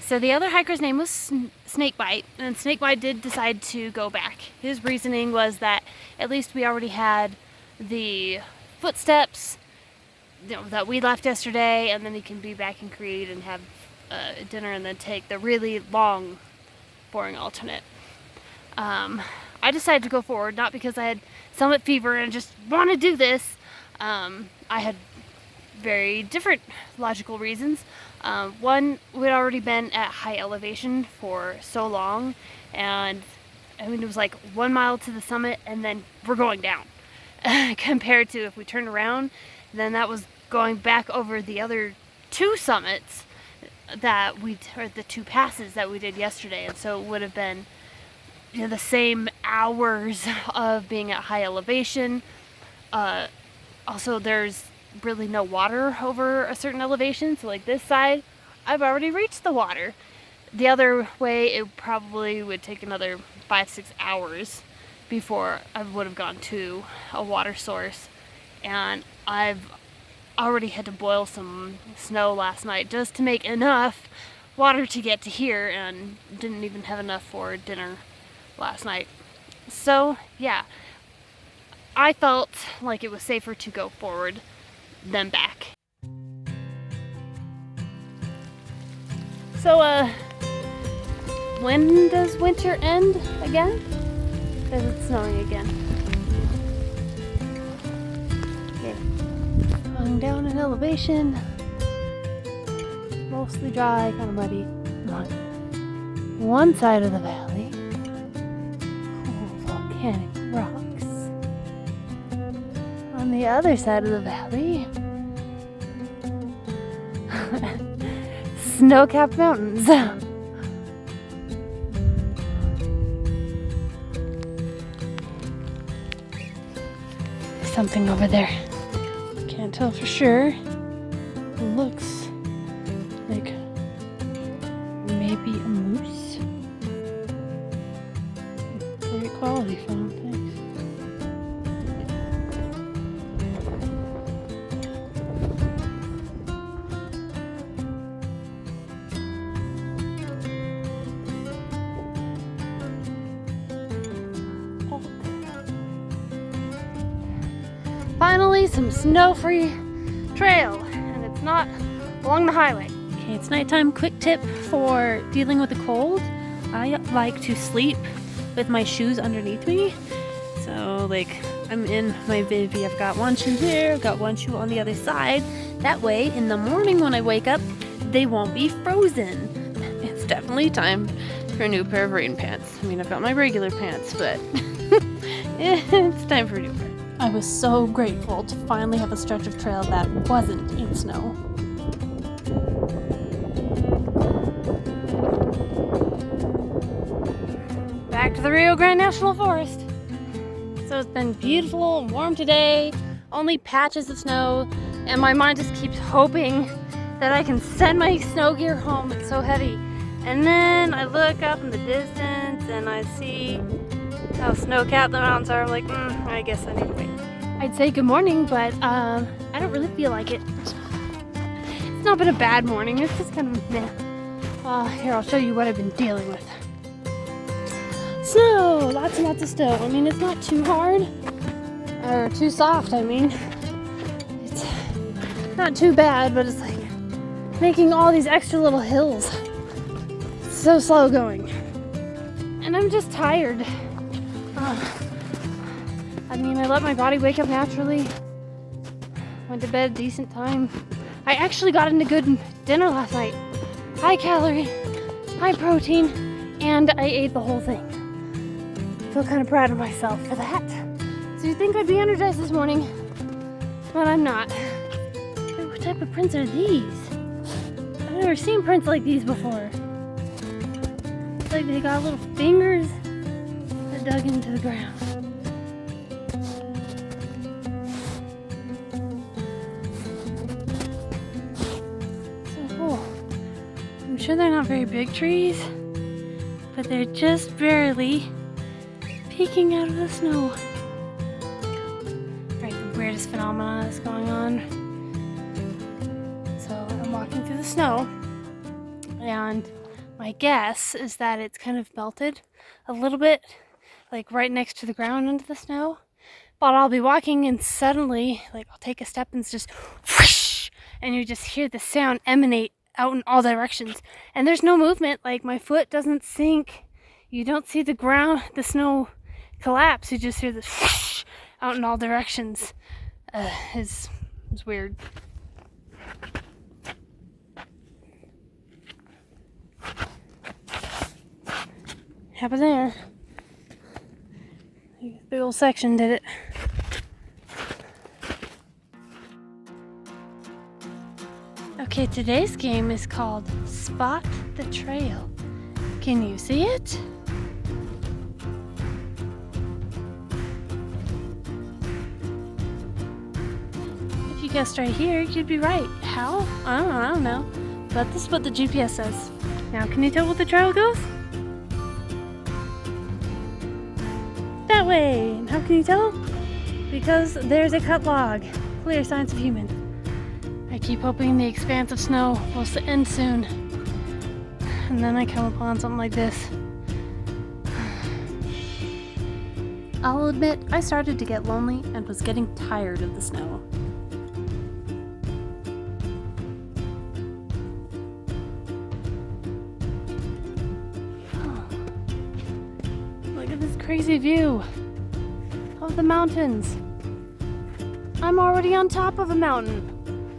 so the other hiker's name was Snakebite, and Snakebite did decide to go back. His reasoning was that at least we already had the footsteps, you know, that we left yesterday, and then he can be back in Creed and have dinner and then take the really long, boring alternate. I decided to go forward, not because I had summit fever and just want to do this. I had very different logical reasons. One, we'd already been at high elevation for so long, and I mean, it was like 1 mile to the summit and then we're going down. Compared to if we turned around, then that was going back over the other 2 summits that or the 2 passes that we did yesterday, and so it would have been, you know, the same hours of being at high elevation. Also, there's really no water over a certain elevation, so like this side, I've already reached the water. The other way, it probably would take another 5-6 hours before I would have gone to a water source, and I've already had to boil some snow last night just to make enough water to get to here, and didn't even have enough for dinner last night. So yeah, I felt like it was safer to go forward than back. So when does winter end again? Because it's snowing again. Okay. Going down in elevation, mostly dry, kind of muddy. On one side of the valley, cool volcanic rocks. On the other side of the valley, snow-capped mountains. Something over there. Can't tell for sure. It looks like maybe a moose. Great quality film, thanks. Finally, some snow-free trail, and it's not along the highway. Okay, it's nighttime. Quick tip for dealing with the cold. I like to sleep with my shoes underneath me. So, like, I'm in my Vivi. I've got one shoe here, I've got one shoe on the other side. That way, in the morning when I wake up, they won't be frozen. It's definitely time for a new pair of rain pants. I mean, I've got my regular pants, but it's time for a new pair. I was so grateful to finally have a stretch of trail that wasn't in snow. Back to the Rio Grande National Forest. So it's been beautiful and warm today, only patches of snow, and my mind just keeps hoping that I can send my snow gear home. It's so heavy. And then I look up in the distance and I see how snow-capped the mountains are. I'm like, I guess I need to wait. I'd say good morning, but I don't really feel like it. It's not been a bad morning, it's just kind of meh. Here, I'll show you what I've been dealing with. Snow! Lots and lots of snow. I mean, it's not too hard, or too soft, I mean. It's not too bad, but it's like making all these extra little hills. It's so slow going. And I'm just tired. I mean, I let my body wake up naturally. Went to bed at a decent time. I actually got into good dinner last night. High calorie, high protein, and I ate the whole thing. I feel kind of proud of myself for that. So you'd think I'd be energized this morning, but I'm not. What type of prints are these? I've never seen prints like these before. It's like they got little fingers that dug into the ground. I'm sure they're not very big trees, but they're just barely peeking out of the snow. Right, the weirdest phenomenon is going on. So I'm walking through the snow, and My guess is that it's kind of melted a little bit, like right next to the ground under the snow. But I'll be walking and suddenly, like I'll take a step and it's just whoosh, and you just hear the sound emanate out in all directions. And there's no movement, like my foot doesn't sink. You don't see the ground, the snow collapse. You just hear this whoosh out in all directions. It's weird. Happened there. Big old section did it. Okay, today's game is called Spot the Trail. Can you see it? If you guessed right here, you'd be right. How? I don't know. But this is what the GPS says. Now, can you tell where the trail goes? That way. And how can you tell? Because there's a cut log. Clear signs of human. I keep hoping the expanse of snow will end soon. And then I come upon something like this. I'll admit, I started to get lonely and was getting tired of the snow. Oh, look at this crazy view of the mountains. I'm already on top of a mountain.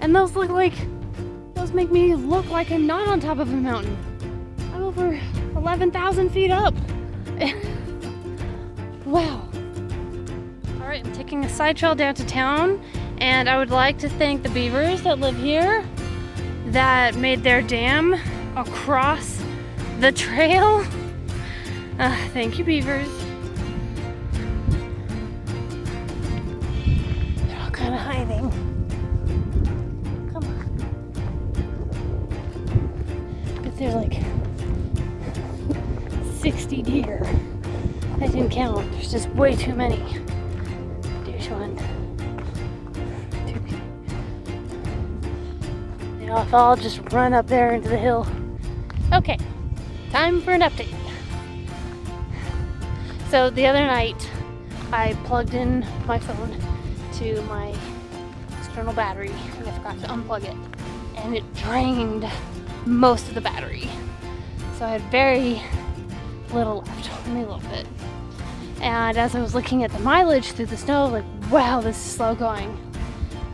And those make me look like I'm not on top of a mountain. I'm over 11,000 feet up. Wow. All right, I'm taking a side trail down to town, and I would like to thank the beavers that live here that made their dam across the trail. Thank you, beavers. They're all kind of hiding. There's like 60 deer. I didn't count. There's just way too many. There's one. Two. You know, if I'll just run up there into the hill. Okay, time for an update. So the other night, I plugged in my phone to my external battery and I forgot to unplug it. And it drained most of the battery. So I had very little left, only a little bit. And as I was looking at the mileage through the snow, like, wow, this is slow going.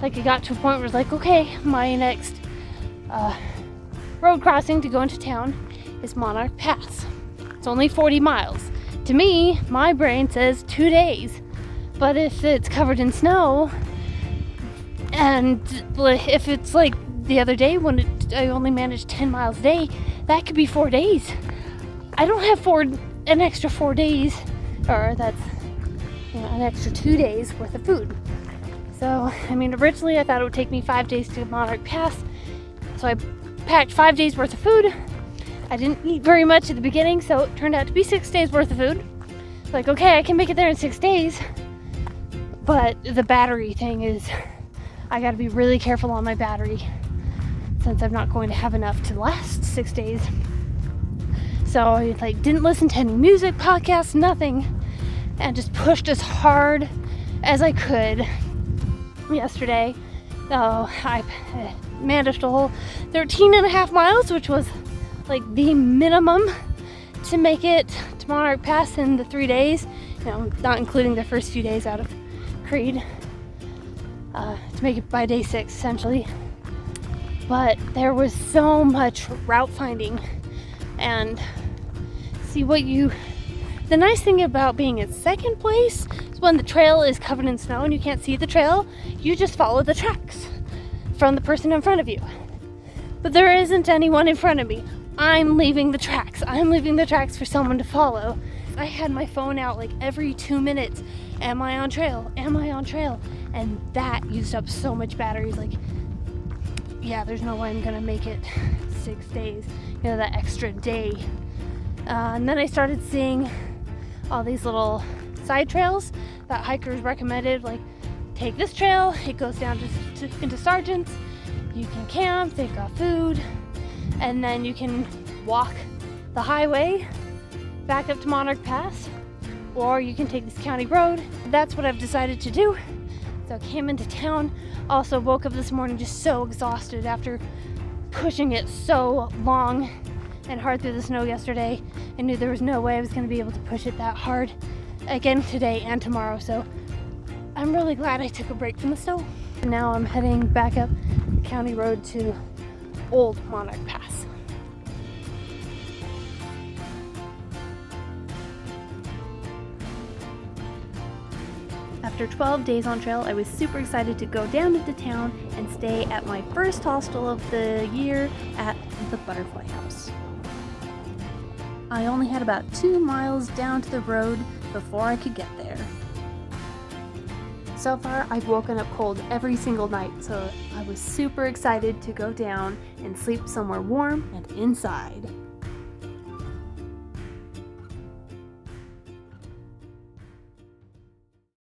Like, it got to a point where it's like, okay, my next road crossing to go into town is Monarch Pass. It's only 40 miles. To me, my brain says 2 days. But if it's covered in snow, and if it's like the other day when I only managed 10 miles a day, that could be 4 days. I don't have an extra 4 days, or that's an extra 2 days worth of food. So, I mean, originally I thought it would take me 5 days to Monarch Pass, so I packed 5 days worth of food. I didn't eat very much at the beginning, so it turned out to be 6 days worth of food. Like, okay, I can make it there in 6 days, but the battery thing is, I gotta be really careful on my battery, since I'm not going to have enough to last 6 days. So I didn't listen to any music, podcasts, nothing, and just pushed as hard as I could yesterday. So I managed a whole 13 and a half miles, which was like the minimum to make it to Monarch Pass in the 3 days, not including the first few days out of Creed, to make it by day 6 essentially. But there was so much route finding, and the nice thing about being in second place is when the trail is covered in snow and you can't see the trail, you just follow the tracks from the person in front of you. But there isn't anyone in front of me. I'm leaving the tracks. I'm leaving the tracks for someone to follow. I had my phone out like every 2 minutes. Am I on trail? Am I on trail? And that used up so much batteries. Like, yeah, there's no way I'm gonna make it 6 days. That extra day. And then I started seeing all these little side trails that hikers recommended. Like, take this trail. It goes down into Sargent's. You can camp. They've got food. And then you can walk the highway back up to Monarch Pass, or you can take this county road. That's what I've decided to do. So I came into town. Also woke up this morning just so exhausted after pushing it so long and hard through the snow yesterday. I knew there was no way I was going to be able to push it that hard again today and tomorrow. So I'm really glad I took a break from the snow. Now I'm heading back up the county road to Old Monarch Pass. After 12 days on trail, I was super excited to go down into town and stay at my first hostel of the year at the Butterfly House. I only had about 2 miles down to the road before I could get there. So far, I've woken up cold every single night, so I was super excited to go down and sleep somewhere warm and inside.